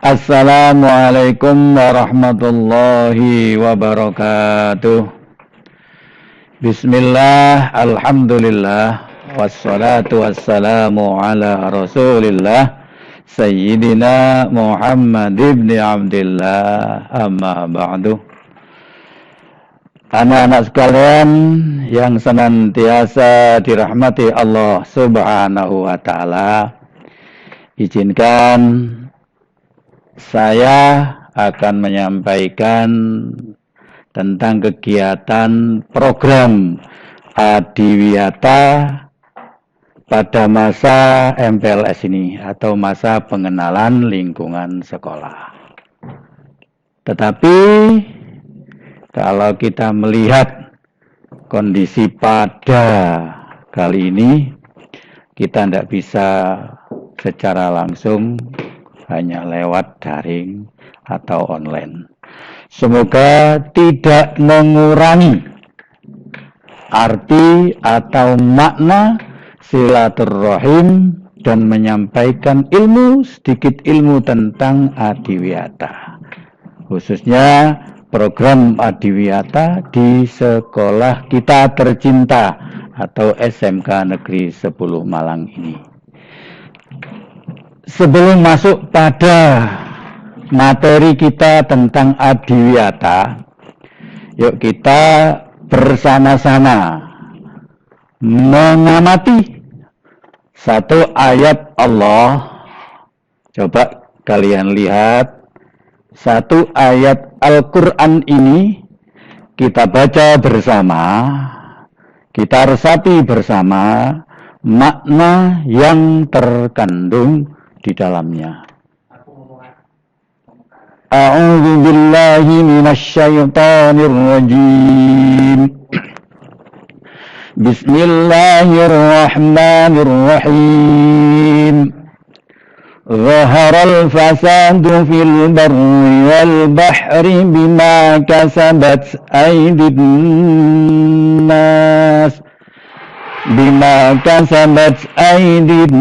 Assalamualaikum warahmatullahi wabarakatuh. Bismillah, alhamdulillah, wassalatu wassalamu ala rasulillah Sayyidina Muhammad ibn Abdillah, amma ba'du. Anak-anak sekalian yang senantiasa dirahmati Allah subhanahu wa ta'ala, izinkan saya akan menyampaikan tentang kegiatan program Adiwiyata pada masa MPLS ini atau masa pengenalan lingkungan sekolah. Tetapi kalau kita melihat kondisi pada kali ini, kita tidak bisa secara langsung, hanya lewat daring atau online. Semoga tidak mengurangi arti atau makna silaturrahim dan menyampaikan sedikit ilmu tentang Adiwiyata. Khususnya program Adiwiyata di sekolah kita tercinta atau SMK Negeri 10 Malang ini. Sebelum masuk pada materi kita tentang Adiwiyata, yuk kita bersama-sama mengamati satu ayat Allah. Coba kalian lihat satu ayat Al-Quran ini, kita baca bersama, kita resapi bersama makna yang terkandung di dalamnya. A'udzu billahi minasy syaithanir rajim. Bismillahirrahmanirrahim. Zaharal fasadu fil barri wal bahri bima kasabat aydin nas. Bima kasabat aydin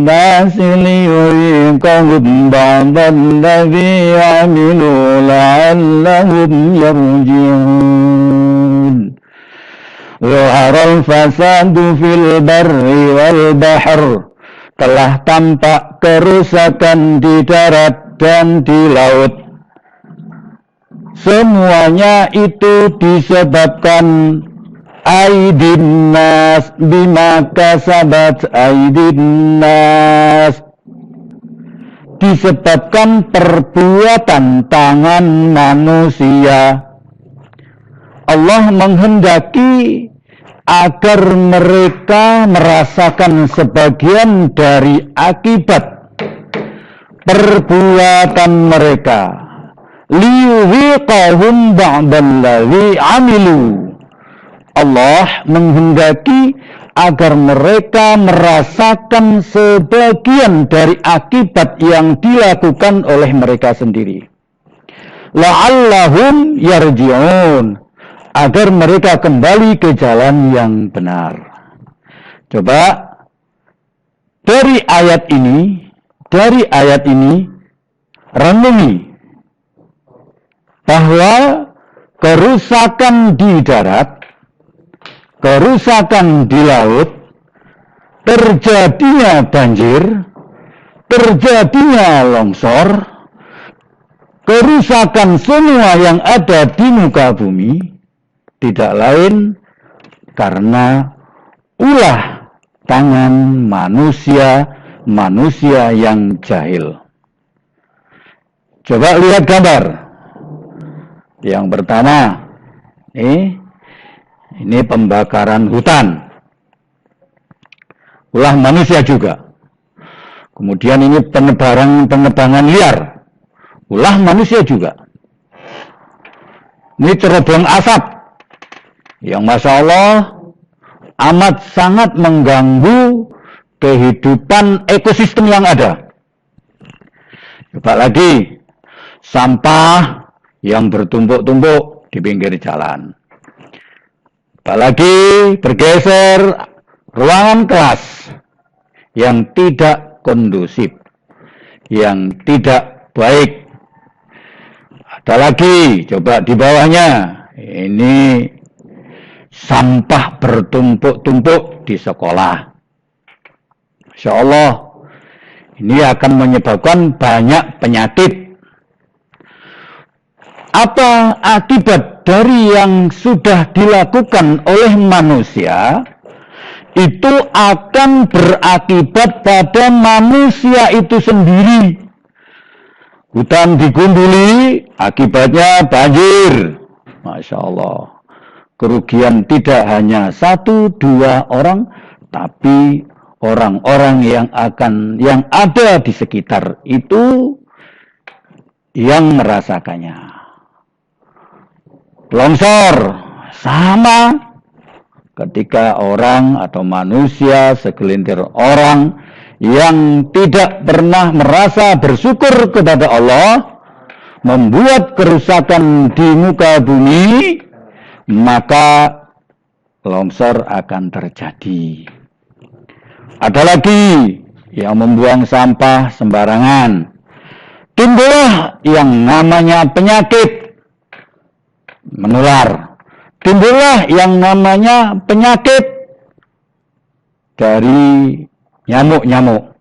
nas liyuziqahum ba'dalladzi 'amilu la'allahum yarji'un. Zaharal fasadu fil barri wal bahr, telah tampak kerusakan di darat dan di laut. Semuanya itu disebabkan aydin nas, bima kasabat aydin nas, disebabkan perbuatan tangan manusia. Allah menghendaki agar mereka merasakan sebagian dari akibat perbuatan mereka. Liyuziqahum ba'dalladzi 'amilu. Allah menghendaki agar mereka merasakan sebagian dari akibat yang dilakukan oleh mereka sendiri. La'allahum yarji'un, agar mereka kembali ke jalan yang benar. Coba dari ayat ini renungi bahwa kerusakan di darat, kerusakan di laut, terjadinya banjir, terjadinya longsor, kerusakan semua yang ada di muka bumi tidak lain karena ulah tangan manusia yang jahil. Coba lihat gambar. Yang pertama, ini pembakaran hutan. Ulah manusia juga. Kemudian ini penebangan liar. Ulah manusia juga. Ini cerobong asap yang Masya Allah amat sangat mengganggu kehidupan ekosistem yang ada. Coba lagi, sampah yang bertumpuk-tumpuk di pinggir jalan. Apalagi bergeser ruangan kelas yang tidak kondusif, yang tidak baik. Ada lagi, coba di bawahnya. Ini sampah bertumpuk-tumpuk di sekolah. Insya Allah, ini akan menyebabkan banyak penyakit. Apa akibat dari yang sudah dilakukan oleh manusia? Itu akan berakibat pada manusia itu sendiri. Hutan digunduli, akibatnya banjir. Masya Allah. Kerugian tidak hanya 1-2 orang, tapi orang-orang yang ada di sekitar itu yang merasakannya. Longsor sama. Ketika orang atau manusia, segelintir orang yang tidak pernah merasa bersyukur kepada Allah, membuat kerusakan di muka bumi, maka longsor akan terjadi. Ada lagi yang membuang sampah sembarangan. Timbullah yang namanya penyakit menular. Timbullah yang namanya penyakit dari nyamuk-nyamuk.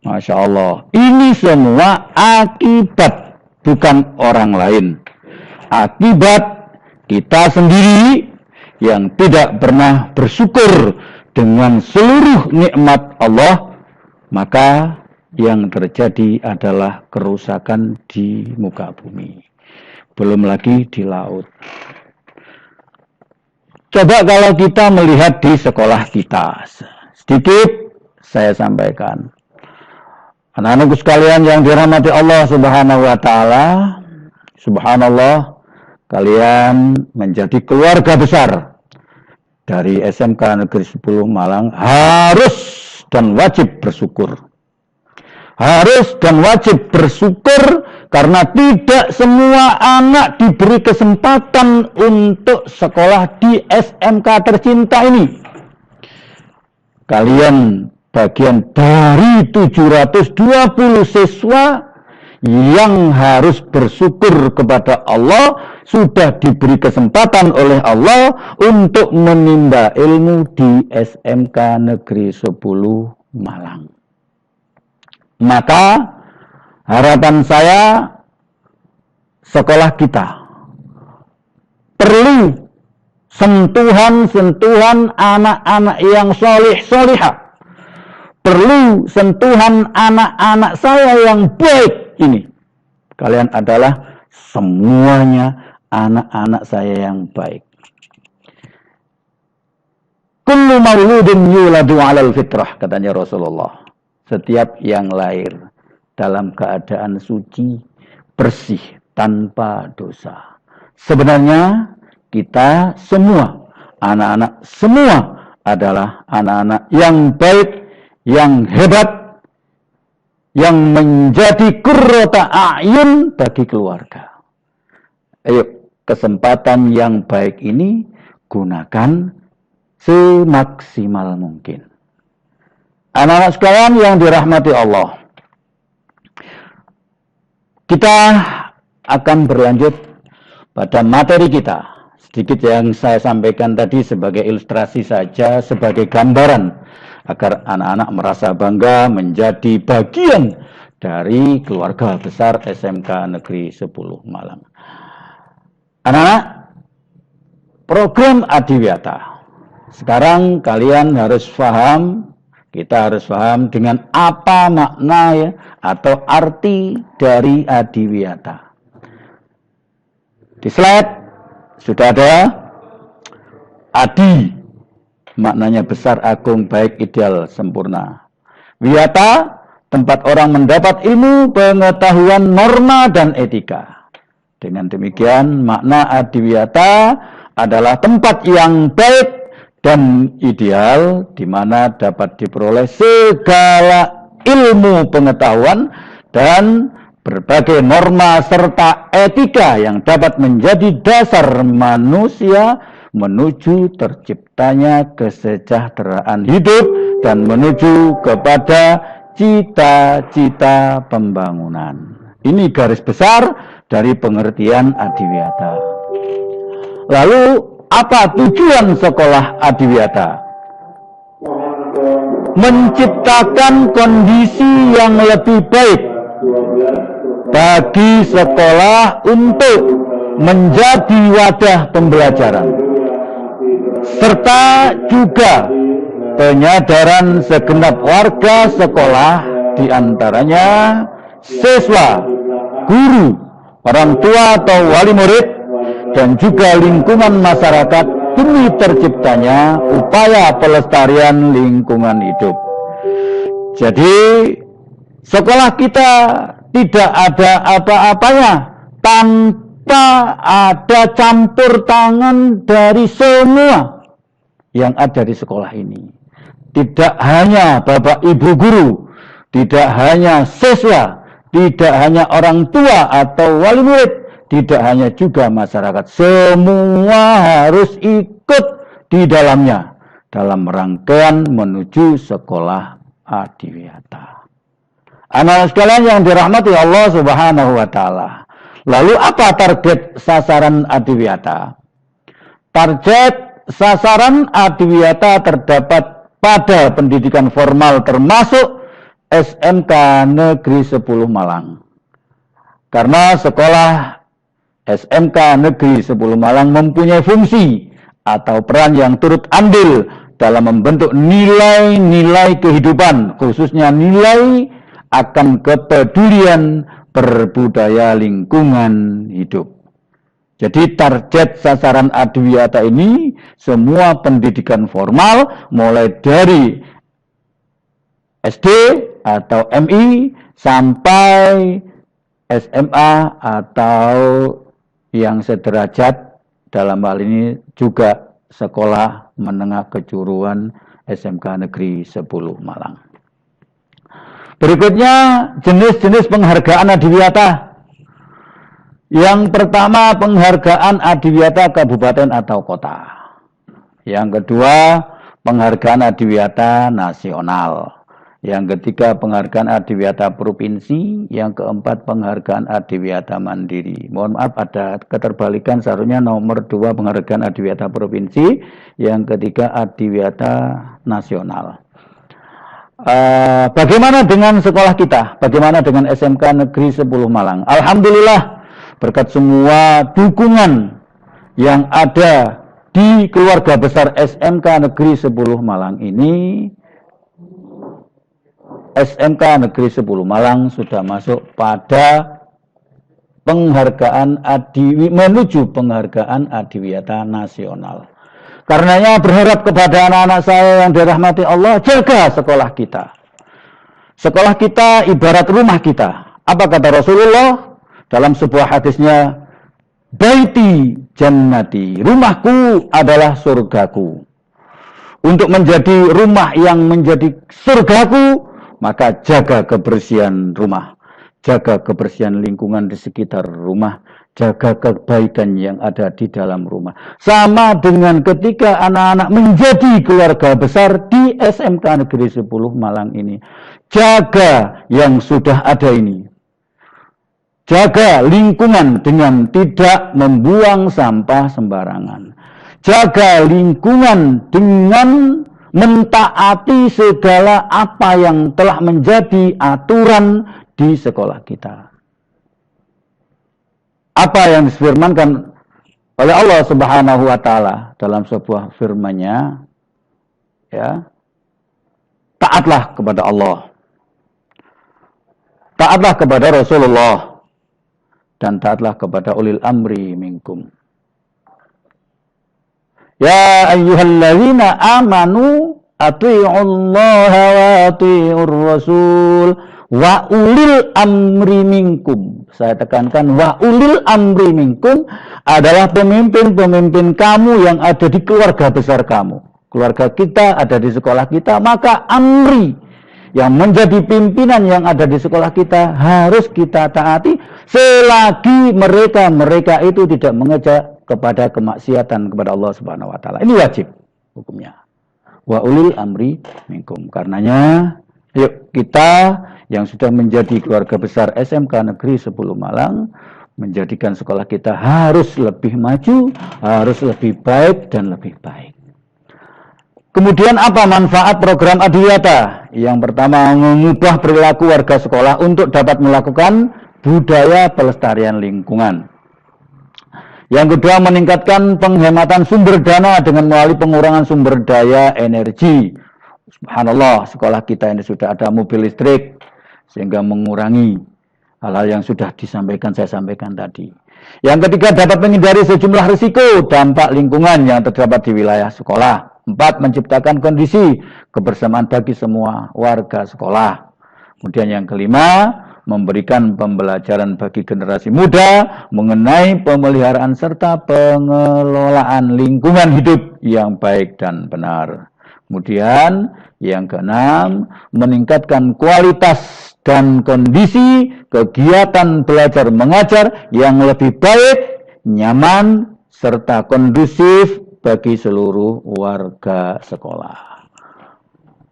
Masya Allah. Ini semua akibat, bukan orang lain. Akibat kita sendiri yang tidak pernah bersyukur dengan seluruh nikmat Allah, maka yang terjadi adalah kerusakan di muka bumi. Belum lagi di laut. Coba kalau kita melihat di sekolah kita, sedikit saya sampaikan. Anak-anakku sekalian yang dirahmati Allah Subhanahu wa Ta'ala, subhanallah, kalian menjadi keluarga besar dari SMK Negeri 10 Malang, harus dan wajib bersyukur. Harus dan wajib bersyukur karena tidak semua anak diberi kesempatan untuk sekolah di SMK tercinta ini. Kalian bagian dari 720 siswa yang harus bersyukur kepada Allah, sudah diberi kesempatan oleh Allah untuk menimba ilmu di SMK Negeri 10 Malang. Maka harapan saya, sekolah kita perlu sentuhan-sentuhan anak-anak yang solih-solihah. Perlu sentuhan anak-anak saya yang baik ini. Kalian adalah semuanya anak-anak saya yang baik. Kullu mauludin yuladu 'alal fitrah, katanya Rasulullah. Setiap yang lahir dalam keadaan suci, bersih, tanpa dosa. Sebenarnya kita semua, anak-anak semua adalah anak-anak yang baik, yang hebat, yang menjadi qurrata a'yun bagi keluarga. Ayo, kesempatan yang baik ini gunakan semaksimal mungkin. Anak-anak sekalian yang dirahmati Allah, kita akan berlanjut pada materi kita. Sedikit yang saya sampaikan tadi sebagai ilustrasi saja, sebagai gambaran, agar anak-anak merasa bangga menjadi bagian dari keluarga besar SMK Negeri 10 Malang. Anak-anak, program Adiwiyata. Sekarang kalian harus paham, kita harus paham dengan apa makna ya, atau arti dari Adiwiyata. Di slide sudah ada Adi, maknanya besar, agung, baik, ideal, sempurna. Wiyata, tempat orang mendapat ilmu, pengetahuan, norma, dan etika. Dengan demikian, makna Adiwiyata adalah tempat yang baik dan ideal, di mana dapat diperoleh segala ilmu pengetahuan dan berbagai norma serta etika yang dapat menjadi dasar manusia menuju terciptanya kesejahteraan hidup dan menuju kepada cita-cita pembangunan. Ini garis besar dari pengertian adiwiyata. Lalu apa tujuan sekolah adiwiyata? Menciptakan kondisi yang lebih baik bagi sekolah untuk menjadi wadah pembelajaran, serta juga penyadaran segenap warga sekolah, diantaranya siswa, guru, orang tua atau wali murid, dan juga lingkungan masyarakat demi terciptanya upaya pelestarian lingkungan hidup. Jadi sekolah kita tidak ada apa-apanya tanpa ada campur tangan dari semua yang ada di sekolah ini. Tidak hanya Bapak Ibu guru, tidak hanya siswa, tidak hanya orang tua atau wali murid, tidak hanya juga masyarakat. Semua harus ikut di dalamnya dalam rangkaian menuju sekolah adiwiyata. Anak sekalian yang dirahmati Allah Subhanahu wa taala. Lalu apa target sasaran adiwiyata? Target sasaran adiwiyata terdapat pada pendidikan formal termasuk SMK Negeri 10 Malang. Karena sekolah SMK Negeri 10 Malang mempunyai fungsi atau peran yang turut andil dalam membentuk nilai-nilai kehidupan, khususnya nilai akan kepedulian berbudaya lingkungan hidup. Jadi target sasaran adiwiyata ini semua pendidikan formal mulai dari SD atau MI sampai SMA atau yang sederajat, dalam hal ini juga sekolah menengah kejuruan SMK Negeri 10 Malang. Berikutnya jenis-jenis penghargaan adiwiyata. Yang pertama penghargaan adiwiyata kabupaten atau kota. Yang kedua penghargaan adiwiyata nasional. Yang ketiga penghargaan adiwiyata provinsi. Yang keempat penghargaan adiwiyata mandiri. Mohon maaf ada keterbalikan, seharusnya nomor 2 penghargaan adiwiyata provinsi. Yang ketiga adiwiyata nasional. Bagaimana dengan sekolah kita? Bagaimana dengan SMK Negeri 10 Malang? Alhamdulillah berkat semua dukungan yang ada di keluarga besar SMK Negeri 10 Malang ini, SMK Negeri 10 Malang sudah masuk pada penghargaan menuju penghargaan adiwiyata nasional. Karenanya berharap kepada anak-anak saya yang dirahmati Allah, jaga sekolah kita. Sekolah kita ibarat rumah kita. Apa kata Rasulullah dalam sebuah hadisnya? Baiti jannati, rumahku adalah surgaku. Untuk menjadi rumah yang menjadi surgaku, maka jaga kebersihan rumah, jaga kebersihan lingkungan di sekitar rumah, jaga kebaikan yang ada di dalam rumah. Sama dengan ketika anak-anak menjadi keluarga besar di SMK Negeri 10 Malang ini. Jaga yang sudah ada ini. Jaga lingkungan dengan tidak membuang sampah sembarangan. Jaga lingkungan dengan mentaati segala apa yang telah menjadi aturan di sekolah kita. Apa yang difirmankan oleh Allah Subhanahu wa taala dalam sebuah firman-Nya, ya. Taatlah kepada Allah. Taatlah kepada Rasulullah dan taatlah kepada ulil amri minkum. Ya ayyuhalladzina amanu athi'ullaha wa athi'ur rasul wa ulil amri minkum. Saya tekankan wa ulil amri minkum adalah pemimpin-pemimpin kamu yang ada di keluarga besar kamu. Keluarga kita ada di sekolah kita, maka amri yang menjadi pimpinan yang ada di sekolah kita harus kita taati selagi mereka itu tidak mengejak kepada kemaksiatan kepada Allah Subhanahu wa taala. Ini wajib hukumnya. Wa ulil amri minkum. Karenanya yuk kita yang sudah menjadi keluarga besar SMK Negeri 10 Malang, menjadikan sekolah kita harus lebih maju, harus lebih baik dan lebih baik. Kemudian apa manfaat program Adiwiyata? Yang pertama, mengubah perilaku warga sekolah untuk dapat melakukan budaya pelestarian lingkungan. Yang kedua, meningkatkan penghematan sumber dana dengan melalui pengurangan sumber daya energi. Subhanallah, sekolah kita ini sudah ada mobil listrik, sehingga mengurangi hal-hal yang sudah saya sampaikan tadi. Yang ketiga, dapat menghindari sejumlah risiko dampak lingkungan yang terdapat di wilayah sekolah. 4, menciptakan kondisi kebersamaan bagi semua warga sekolah. Kemudian yang kelima, memberikan pembelajaran bagi generasi muda mengenai pemeliharaan serta pengelolaan lingkungan hidup yang baik dan benar. Kemudian yang keenam, meningkatkan kualitas dan kondisi kegiatan belajar mengajar yang lebih baik, nyaman, serta kondusif bagi seluruh warga sekolah.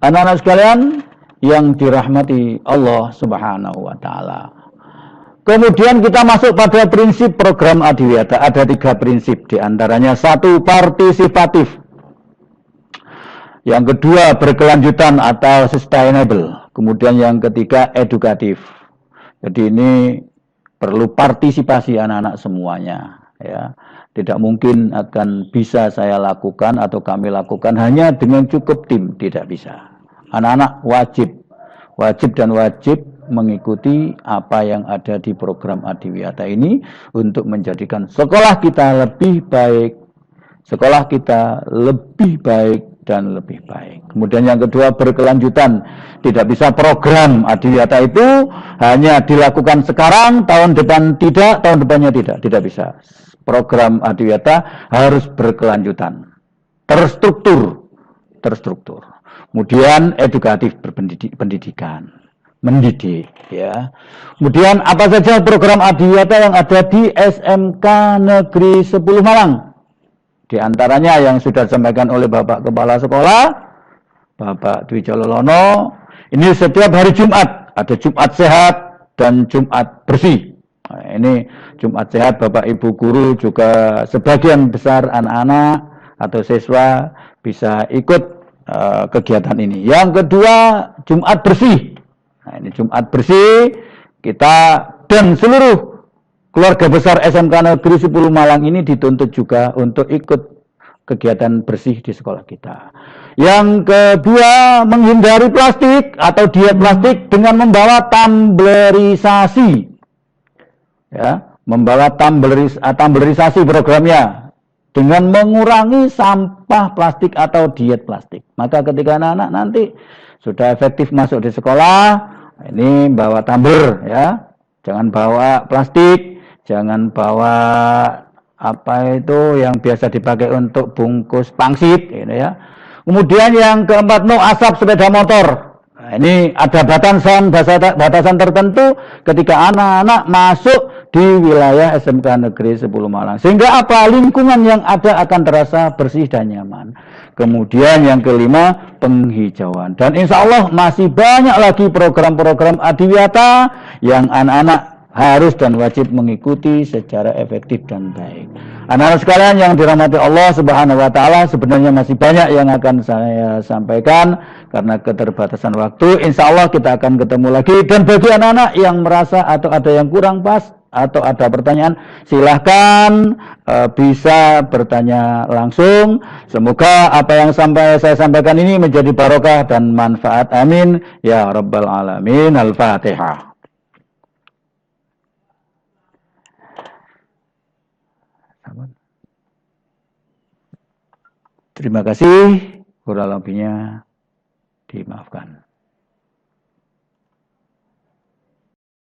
Anak-anak sekalian yang dirahmati Allah Subhanahu wa Ta'ala. Kemudian kita masuk pada prinsip program Adiwiyata. Ada 3 prinsip, diantaranya 1, partisipatif. Yang kedua, berkelanjutan atau sustainable. Kemudian yang ketiga, edukatif. Jadi ini perlu partisipasi anak-anak semuanya, ya. Tidak mungkin akan bisa saya lakukan atau kami lakukan hanya dengan cukup tim, tidak bisa. Anak-anak wajib mengikuti apa yang ada di program Adiwiyata ini untuk menjadikan sekolah kita lebih baik, sekolah kita lebih baik dan lebih baik. Kemudian yang kedua, berkelanjutan. Tidak bisa program Adiwiyata itu hanya dilakukan sekarang, tahun depan tidak, tahun depannya tidak bisa. Program Adiwiyata harus berkelanjutan, terstruktur. Kemudian edukatif, pendidikan, mendidik, ya. Kemudian apa saja program Adiwiyata yang ada di SMK Negeri 10 Malang? Di antaranya yang sudah disampaikan oleh Bapak Kepala Sekolah, Bapak Dwi Jololono, ini setiap hari Jumat, ada Jumat Sehat dan Jumat Bersih. Nah, ini Jumat Sehat, Bapak Ibu Guru juga sebagian besar anak-anak atau siswa bisa ikut kegiatan ini. Yang kedua, Jumat Bersih. Nah, ini Jumat Bersih, kita dan seluruh keluarga besar SMK Negeri 10 Malang ini dituntut juga untuk ikut kegiatan bersih di sekolah kita. Yang kedua, menghindari plastik atau diet plastik dengan membawa tumblerisasi. Ya, membawa tumblerisasi programnya dengan mengurangi sampah plastik atau diet plastik. Maka ketika anak-anak nanti sudah efektif masuk di sekolah, ini bawa tumbler, ya. Jangan bawa plastik, jangan bawa apa itu yang biasa dipakai untuk bungkus pangsit, gitu ya. Kemudian yang keempat, no asap sepeda motor. Nah, ini ada batasan tertentu ketika anak-anak masuk di wilayah SMK Negeri 10 Malang. Sehingga apa? Lingkungan yang ada akan terasa bersih dan nyaman. Kemudian yang kelima, penghijauan. Dan insya Allah masih banyak lagi program-program Adiwiyata yang anak-anak harus dan wajib mengikuti secara efektif dan baik. Anak-anak sekalian yang dirahmati Allah Subhanahu wa Ta'ala, sebenarnya masih banyak yang akan saya sampaikan karena keterbatasan waktu. Insya Allah kita akan ketemu lagi. Dan bagi anak-anak yang merasa atau ada yang kurang pas atau ada pertanyaan, silahkan bisa bertanya langsung. Semoga apa yang saya sampaikan ini menjadi barokah dan manfaat. Amin ya rabbal alamin. Al-Fatihah. Terima kasih, kurang lebihnya dimaafkan.